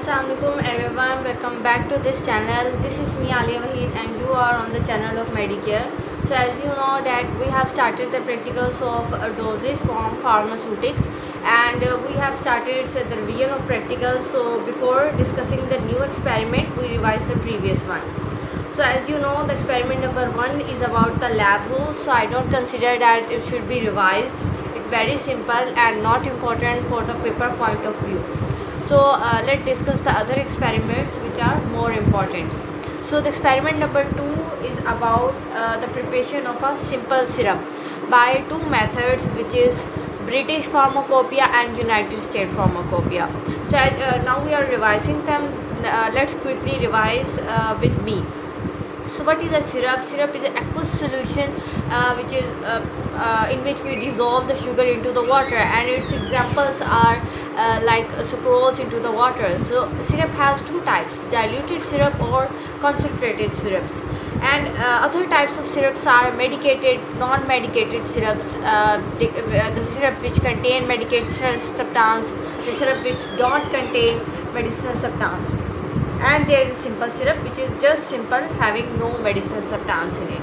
Assalamualaikum everyone, welcome back to this channel. This is me Alia Wahid and you are on the channel of Medicare. So as you know that we have started the practicals of dosage from pharmaceutics and we have started the revision of practicals. So before discussing the new experiment, we revised the previous one. So as you know, the experiment number 1 is about the lab rules, so I don't consider that it should be revised. It's very simple and not important for the paper point of view. So let's discuss the other experiments which are more important. So the experiment number 2 is about the preparation of a simple syrup by two methods, which is British pharmacopeia and United States pharmacopeia. So now we are revising them. Let's quickly revise with me. So what is a syrup? Syrup is an aqueous solution which is in which we dissolve the sugar into the water, and its examples are like sucrose into the water. So syrup has two types: diluted syrup or concentrated syrups. And other types of syrups are medicated, non-medicated syrups, the syrup which contain medicated substance, the syrup which don't contain medicinal substance. And there is simple syrup which is just simple, having no medicinal substance in it.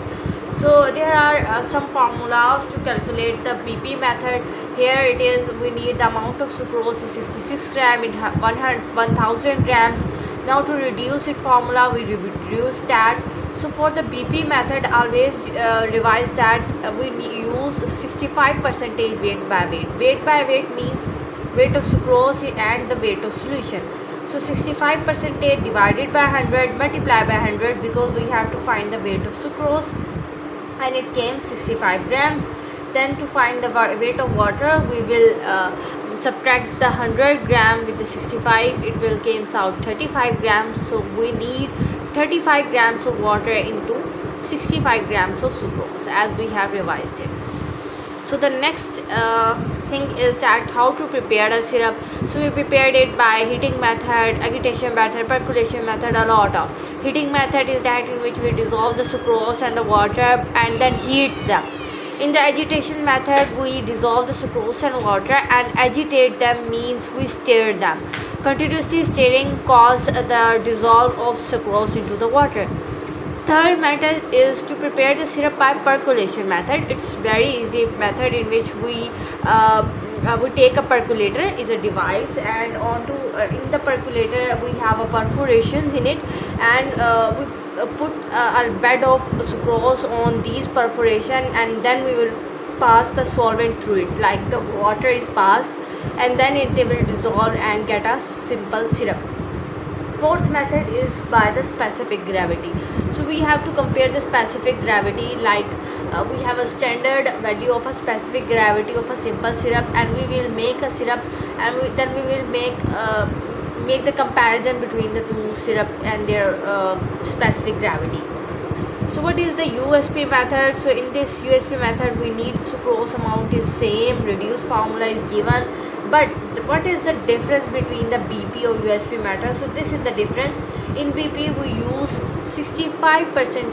So there are some formulas to calculate the BP method. Here it is, we need the amount of sucrose is 66 gram in 1000 grams. Now to reduce it formula, we reduce that. So for the BP method, always revise that we use 65% weight by weight. Weight by weight means weight of sucrose and the weight of solution. So 65% divided by 100 multiplied by 100, because we have to find the weight of sucrose, and it came 65 grams. Then to find the weight of water, we will subtract the 100 gram with the 65, it will came out 35 grams. So we need 35 grams of water into 65 grams of sucrose, as we have revised it. So the next thing is that how to prepare a syrup. So we prepared it by heating method, agitation method, percolation method, a lot of. Heating method is that in which we dissolve the sucrose and the water and then heat them. In the agitation method, we dissolve the sucrose and water and agitate them, means we stir them. Continuously stirring causes the dissolve of sucrose into the water. Third method is to prepare the syrup by percolation method. It's very easy method in which we take a percolator, is a device, and onto in the percolator we have a perforations in it, and we put a bed of sucrose on these perforation, and then we will pass the solvent through it, like the water is passed, and then they will dissolve and get a simple syrup. Fourth method is by the specific gravity. So we have to compare the specific gravity, like we have a standard value of a specific gravity of a simple syrup, and we will make a syrup, and then we will make the comparison between the two syrup and their specific gravity. So what is the USP method? So in this USP method, we need sucrose amount is same, reduced formula is given, but what is the difference between the BP or USP method? So this is the difference. In BP we use 65%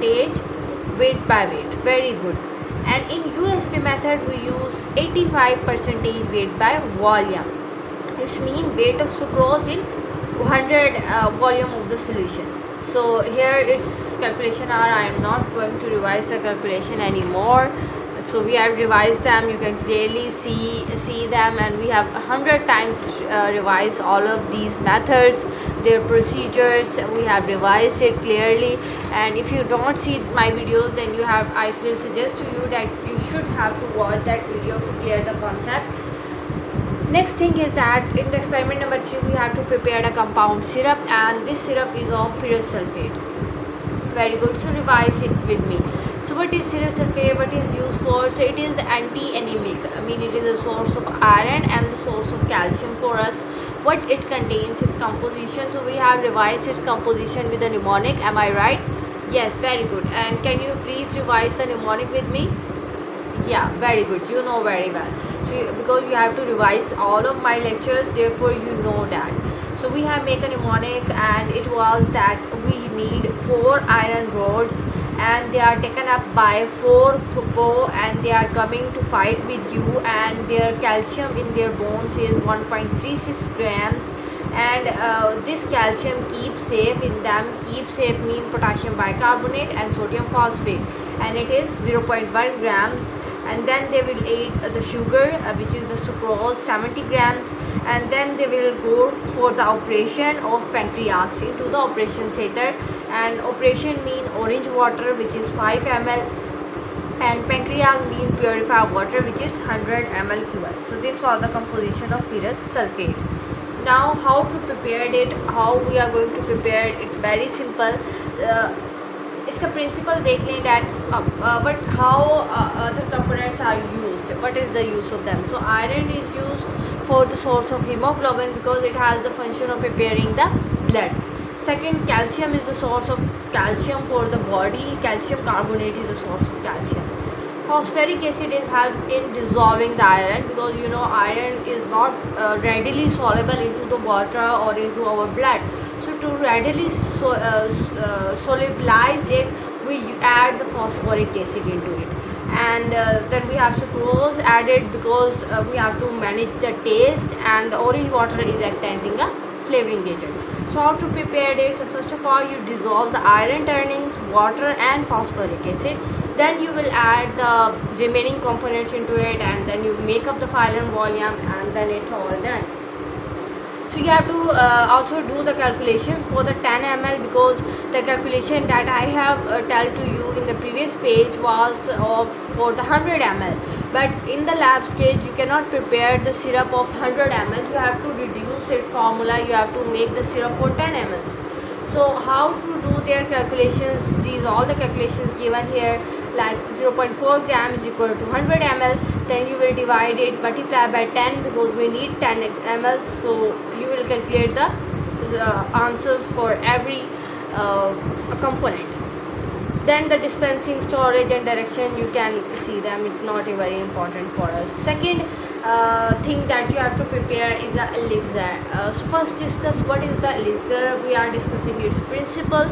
weight by weight, very good, and in USP method we use 85% weight by volume. It's mean weight of sucrose in 100 volume of the solution. So here its calculation are, I am not going to revise the calculation anymore. So we have revised them, you can clearly see them, and we have 100 times revised all of these methods, their procedures. We have revised it clearly, and if you don't see my videos, then I will suggest to you that you should have to watch that video to clear the concept. Next thing is that in the experiment number 3, we have to prepare a compound syrup, and this syrup is of ferrous sulfate. Very good. So revise it with me. So what is ferrous sulfate? What is used for? So it is anti-anemic. I mean, it is a source of iron and the source of calcium for us. What it contains, its composition. So we have revised its composition with the mnemonic. Am I right? Yes, very good. And can you please revise the mnemonic with me? Yeah, very good, you know very well. So because you have to revise all of my lectures, therefore you know that. So we have made a mnemonic, and it was that we need 4 iron rods, and they are taken up by 4 popo, and they are coming to fight with you, and their calcium in their bones is 1.36 grams, and this calcium keeps safe in them. Keep safe mean potassium bicarbonate and sodium phosphate, and it is 0.1 gram. And then they will add the sugar, which is the sucrose, 70 grams, and then they will go for the operation of pancreas into the operation theater. And operation mean orange water, which is 5 ml, and pancreas mean purified water, which is 100 ml QS. So this was the composition of ferrous sulfate. Now how to prepare it, how we are going to prepare it, it's very simple. इसका principal देख लें that but how other components are used, what is the use of them. So iron is used for the source of hemoglobin because it has the function of preparing the blood. Second, calcium is the source of calcium for the body. Calcium carbonate is the source of calcium. Phosphoric acid is helped in dissolving the iron because you know iron is not readily soluble into the water or into our blood. So to readily solubilize it, we add the phosphoric acid into it. And then we have sucrose added because we have to manage the taste, and the orange water is acting as a flavoring agent. So how to prepare it? So first of all, you dissolve the iron turnings, water and phosphoric acid. Then you will add the remaining components into it, and then you make up the final volume, and then it's all done. So you have to also do the calculations for the 10 ml because the calculation that I have told to you in the previous page was for the 100 ml. But in the lab stage you cannot prepare the syrup of 100 ml. You have to reduce its formula. You have to make the syrup for 10 ml. So how to do their calculations? These all the calculations given here, like 0.4 gram is equal to 100 ml. Then you will divide it, multiply by 10 because we need 10 ml. So you will calculate the answers for every component. Then the dispensing, storage and direction, you can see them. It's not very important for us. Second thing that you have to prepare is the elixir. So first discuss what is the elixir. We are discussing its principle.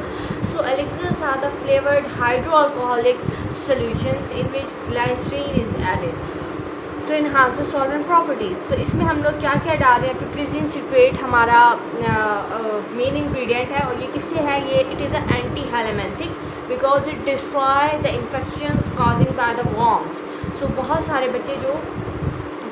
So elixirs are the flavored hydroalcoholic solutions in which glycerine is added to enhance the solvent properties. So इसमें हम लोग क्या क्या डाल रहे हैं? Piperazine citrate हमारा main ingredient है, और ये किससे है? ये it is a anti helminthic because it destroy the infections causing by the worms. So बहुत सारे बच्चे जो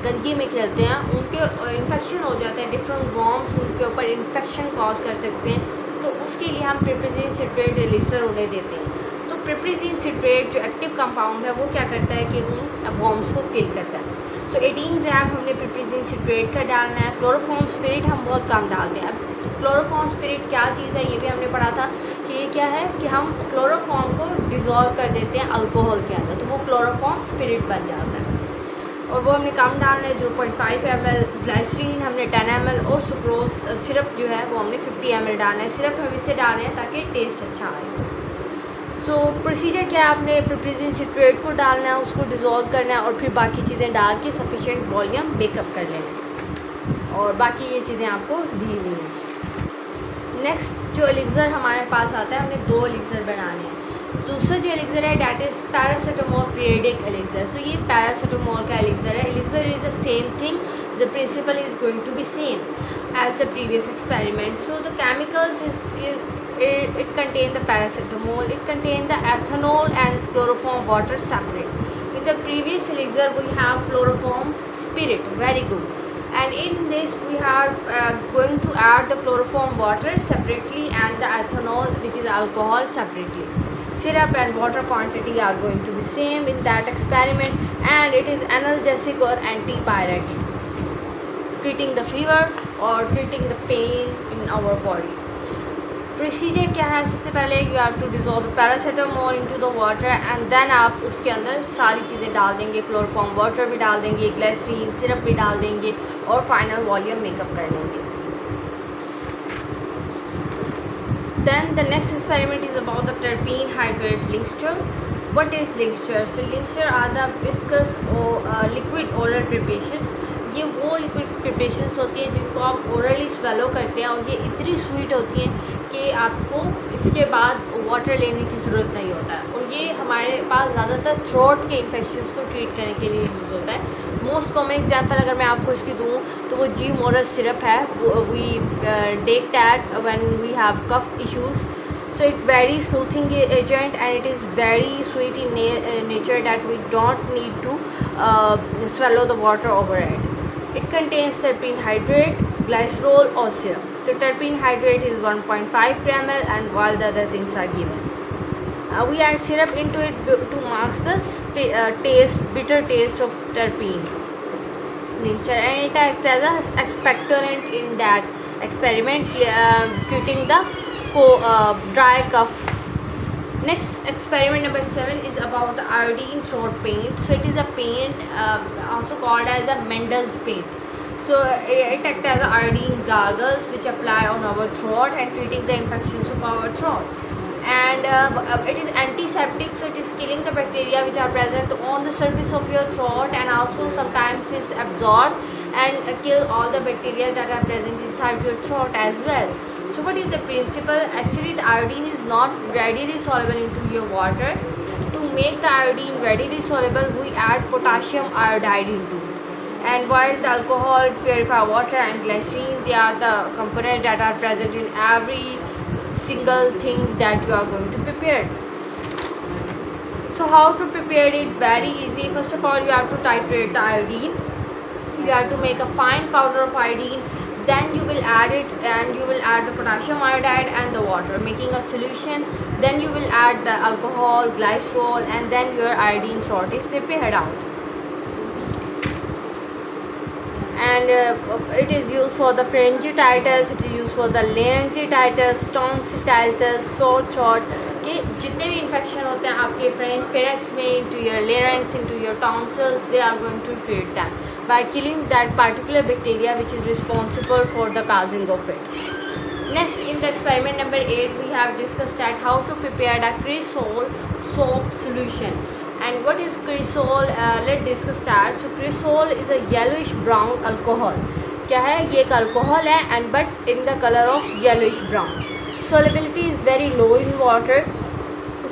गंदगी में खेलते हैं उनके इन्फेक्शन हो जाते हैं, डिफरेंट वॉर्म्स उनके ऊपर इन्फेक्शन कॉज कर सकते हैं. तो उसके लिए हम पिपरीजिन सिट्रेट एलिक्सर उन्हें देते हैं. तो पिपरीजिन सिट्रेट जो एक्टिव कंपाउंड है वो क्या करता है कि उन वॉर्म्स को किल करता है. सो 18 ग्राम हमने पिपरीजिन सिट्रेट का डालना है. क्लोरोफॉर्म स्पिरिट हम बहुत कम डालते हैं. अब क्लोरोफॉर्म स्पिरिट क्या चीज़ है ये भी हमने पढ़ा था कि ये क्या है कि हम क्लोरोफॉर्म को डिज़ोल्व कर देते हैं अल्कोहल के अंदर, तो वो क्लोरोफॉर्म स्पिरिट बन जाता है. और वो हमने कम डालना है, 0.5 ml. ग्लाइसरीन हमने 10 ml, और सुक्रोज सिरप जो है वो हमने 50 ml डालना है. सिरप हम इससे डाल रहे हैं ताकि टेस्ट अच्छा आए. सो प्रोसीजर क्या है? आपने पिपरीजिन सिट्रेट को डालना है, उसको डिज़ोल्व करना है, और फिर बाकी चीज़ें डाल के सफिशेंट वॉल्यूम मेकअप कर लेना है. और बाकी ये चीज़ें आपको दी हुई हैं. नेक्स्ट जो एलिक्सर हमारे पास आता है, हमने 2 एलिक्सर बनाने हैं. दूसरा जो एलिक्सर है that is paracetamol paediatric elixir. So ये पैरासीटामोल का एलिक्सर है. Elixir is the same thing, the principle is going to be same as the previous experiment. So the chemicals it contains the paracetamol, it contains the ethanol and chloroform water separate. In the previous elixir we have chloroform spirit, very good, and in this we are going to add the chloroform water separately and the ethanol, which is alcohol, separately. Syrup and water quantity are going to be same in that experiment, and it is analgesic or antipyretic, treating the fever or treating the pain in our body. Procedure क्या है? सबसे पहले you have to dissolve the paracetamol into the water, and then आप उसके अंदर सारी चीज़ें डाल देंगे. क्लोरोफॉर्म वाटर भी डाल देंगे, ग्लिसरीन सिरप भी डाल देंगे, और फाइनल वॉल्यूम मेकअप कर लेंगे. Then the next experiment is about the terpin hydrate linctus. What is linctus? So linctus are the viscous liquid oral preparations. ये वो लिक्विड प्रिपरेशंस होती हैं जिनको आप ओरली स्वेलो करते हैं, और ये इतनी स्वीट होती हैं कि आपको इसके बाद वाटर लेने की ज़रूरत नहीं होता है, और ये हमारे पास ज़्यादातर थ्रोट के इन्फेक्शंस को ट्रीट करने के लिए यूज़ होता है। मोस्ट कॉमन एग्जांपल अगर मैं आपको इसकी दूँ तो वो जी मोरस सिरप है, we take that when we have cough issues. So it's very soothing agent, and it is very sweet in nature that we don't need to swallow the water over it. It contains terpene hydrate, glycerol or syrup. The terpene hydrate is 1.5 ml, and while the other things are given. We add syrup into it to mask the bitter taste of terpene nature, and it acts as an expectorant in that experiment, treating the dry cough. Next, experiment number 7 is about the iodine throat paint. So it is a paint also called as a Mendel's paint. So it acts as iodine goggles which apply on our throat and treating the infections of our throat. And it is antiseptic, so it is killing the bacteria which are present on the surface of your throat, and also sometimes it's absorbed and kill all the bacteria that are present inside your throat as well. So what is the principle? Actually, the iodine is not readily soluble into your water. To make the iodine readily soluble, we add potassium iodide into it. And while the alcohol, purified water and glycerine, they are the components that are present in every single things that you are going to prepare. So how to prepare it? Very easy. First of all, you have to titrate the iodine. You have to make a fine powder of iodine. Then you will add it, and you will add the potassium iodide and the water, making a solution. Then you will add the alcohol, glycerol, and then your iodine throat is prepared out. And it is used for the pharyngitis, it is used for the laryngitis, tonsillitis, sore throat. कि जितने भी infection होते हैं आपके pharynx में, into your larynx, into your tonsils, they are going to treat them by killing that particular bacteria which is responsible for the causing of it. Next, in the experiment number 8, we have discussed that how to prepare the cresol soap solution. And what is cresol? Let's discuss that. So cresol is a yellowish brown alcohol. क्या है ये? एक alcohol है, and but in the color of yellowish brown. Solubility is very low in water.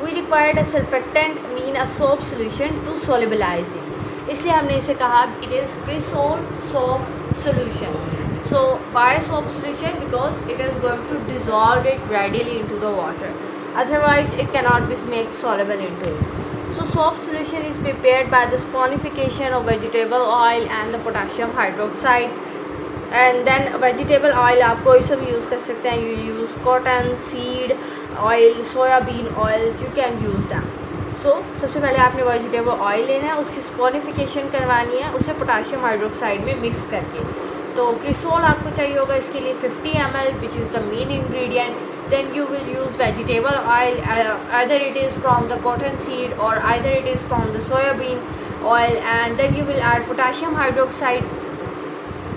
We required a surfactant, mean a soap solution, to solubilize it. इसलिए हमने इसे कहा it is cresol soap solution. So why soap solution? Because it is going to dissolve it readily into the water. Otherwise, it cannot be made soluble into it. So soap solution is prepared by the saponification of vegetable oil and the potassium hydroxide. And then vegetable oil आप कोई सा भी use कर सकते हैं. You use cotton seed oil, soybean oil, you can use them. So सबसे पहले आपने vegetable oil लेना है, उसकी saponification करवानी है, उसे पोटाशियम हाइड्रोक्साइड में मिक्स करके. तो क्रिसोल आपको चाहिए होगा इसके लिए 50 ml, which is the main ingredient. Then you will use vegetable oil, either it is from the cotton seed or either it is from the soybean oil, and then you will add potassium hydroxide,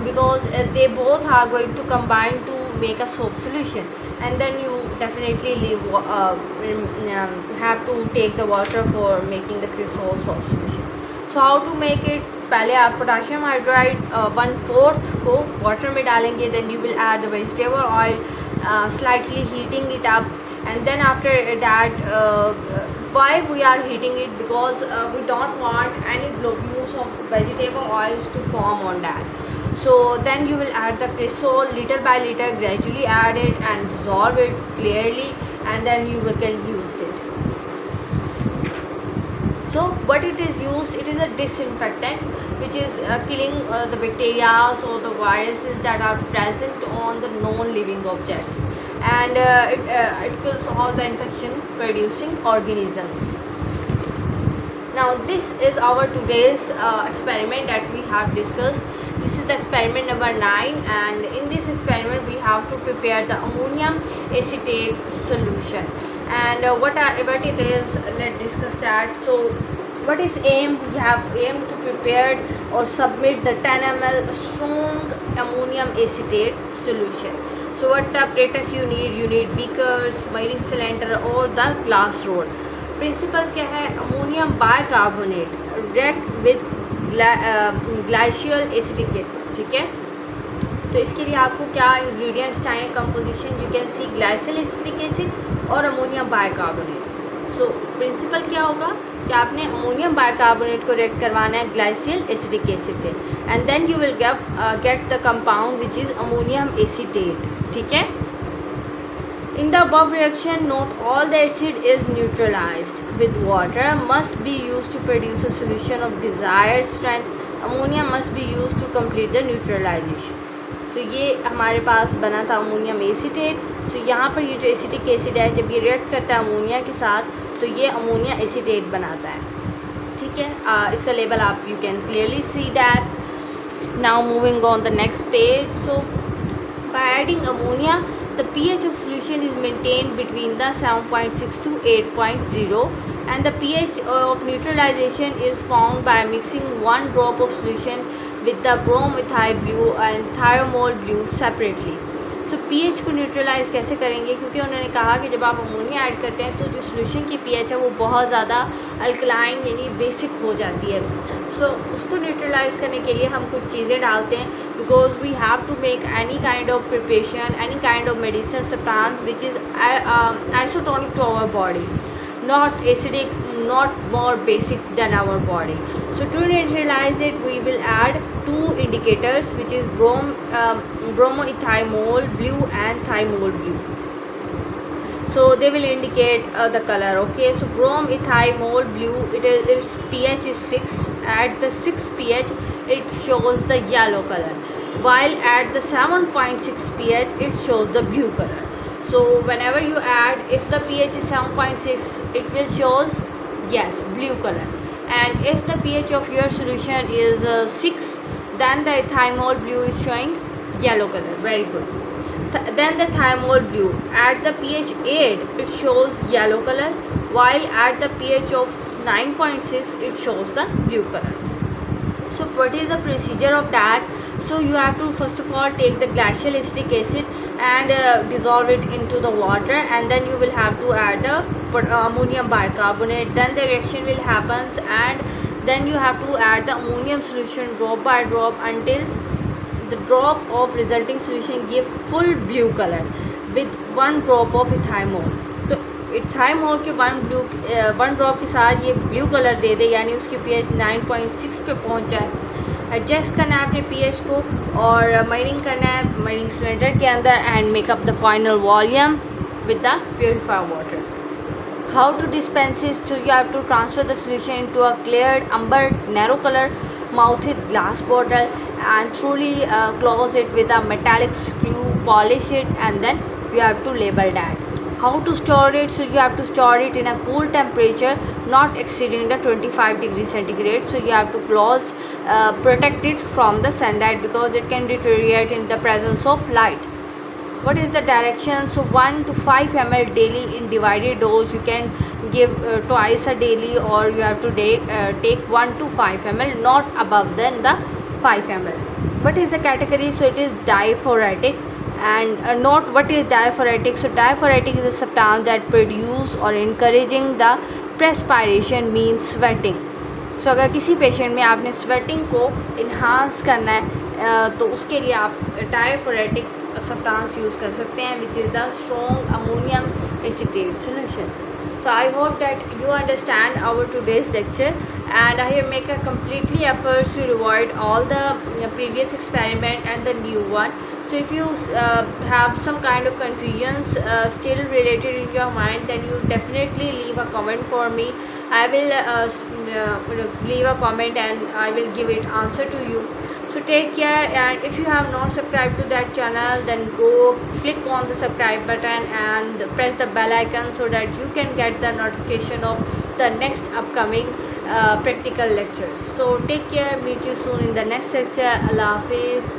because they both are going to combine to make a soap solution. And then you definitely have to take the water for making the cresol soap solution. So how to make it? पहले आप potassium hydride 1/4 को water में डालेंगे. Then you will add the vegetable oil, slightly heating it up, and then after that, why we are heating it? Because we don't want any globules of vegetable oils to form on that. So then you will add the cresol little by little, gradually add it and dissolve it clearly, and then you can use it. So what it is used? It is a disinfectant which is killing the bacteria or the viruses that are present on the non-living objects, and it kills all the infection producing organisms. Now this is our today's experiment that we have discussed. This is the experiment number 9, and in this experiment we have to prepare the ammonium acetate solution. And what it is, let's discuss that. So what is aim? We have aimed to prepare or submit the 10 ml strong ammonium acetate solution. So what apparatus you need? You need beakers, mining cylinder or the glass rod. Principle क्या है? Ammonium bicarbonate react with glacial acetic acid. ठीक है. तो इसके लिए आपको क्या ingredients चाहिए, composition you can see glacial acetic acid और अमोनियम बाइकार्बोनेट। सो प्रिंसिपल क्या होगा कि आपने अमोनियम बाइकार्बोनेट को रिएक्ट करवाना है ग्लाइसिल एसिटिक एसिड से, and then you will get the compound which is ammonium acetate. ठीक है। In the above reaction, not all the acid is neutralized with water must be used to produce a solution of desired strength. Ammonia must be used to complete the neutralization. So ये हमारे पास बना था ammonium acetate. So यहाँ पर ये जो acetic acid है जब ये रिएक्ट करता है अमोनिया के साथ तो ये अमोनिया एसीटेट बनाता है। ठीक है। इसका लेबल आप you can clearly see that. Now moving on the next page. So by adding ammonia, the pH of solution is maintained between the 7.6 to 8.0, and the pH of neutralization is found by mixing 1 drop of solution with the bromethyl blue and thiamol blue separately. So pH को neutralise कैसे करेंगे, क्योंकि उन्होंने कहा कि जब आप ammonia add करते हैं तो जो सोल्यूशन की pH है वो बहुत ज़्यादा अल्कलाइन यानी बेसिक हो जाती है। सो उसको न्यूट्रलाइज करने के लिए हम कुछ चीज़ें डालते हैं, because we have to make any kind of preparation, any kind of medicine substance which is isotonic to our body, not acidic, not more basic than our body. So to neutralize it, we will add 2 indicators, which is bromoethymol blue and thymol blue. So they will indicate the color. Okay, so bromethymol blue, its pH is 6. At the 6 pH, it shows the yellow color, while at the 7.6 pH, it shows the blue color. So whenever you add, if the pH is 7.6, it will shows yes blue color, and if the pH of your solution is 6, then the thymol blue is showing yellow color. Very good. Then the thymol blue at the pH 8, it shows yellow color, while at the pH of 9.6, it shows the blue color. So what is the procedure of that? So you have to first of all take the glacial acetic acid and dissolve it into the water, and then you will have to add the ammonium bicarbonate. Then the reaction will happen, and then you have to add the ammonium solution drop by drop until the drop of resulting solution give full blue color with 1 drop of ethymol. तो इथाइमोल के 1 drop के साथ ये blue colour दे दे, यानी उसकी pH 9.6 पे पहुंच जाए। एडजस्ट करना है अपने pH को और माइनिंग करना है माइनिंग सिलेंडर के अंदर, and make up the final volume with the purified water. How to dispense it? So you have to transfer the solution into a cleared amber narrow color mouthed glass bottle and thoroughly close it with a metallic screw, polish it, and then you have to label that. How to store it? So you have to store it in a cool temperature, not exceeding the 25 degrees centigrade. So you have to close, protect it from the sunlight because it can deteriorate in the presence of light. What is the direction? So 1 to 5 ml daily in divided dose. You can give twice a daily, or you have to take 1 to 5 ml, not above than the 5 ml. What is the category? So it is diaphoretic. And note what is diaphoretic. So diaphoretic is a substance that produce or encouraging the perspiration, means sweating. So अगर किसी patient में आपने sweating को enhance करना है तो उसके लिए आप diaphoretic substance यूज़ कर सकते हैं, which is the strong ammonium acetate solution. So I hope that you understand our today's lecture, and I have make a completely effort to avoid all the previous experiment and the new one. So if you have some kind of confusions still related in your mind, then you definitely leave a comment for me. I will leave a comment and I will give it answer to you. So take care, and if you have not subscribed to that channel, then go click on the subscribe button and press the bell icon so that you can get the notification of the next upcoming practical lectures. So take care, meet you soon in the next lecture. Allah Hafiz.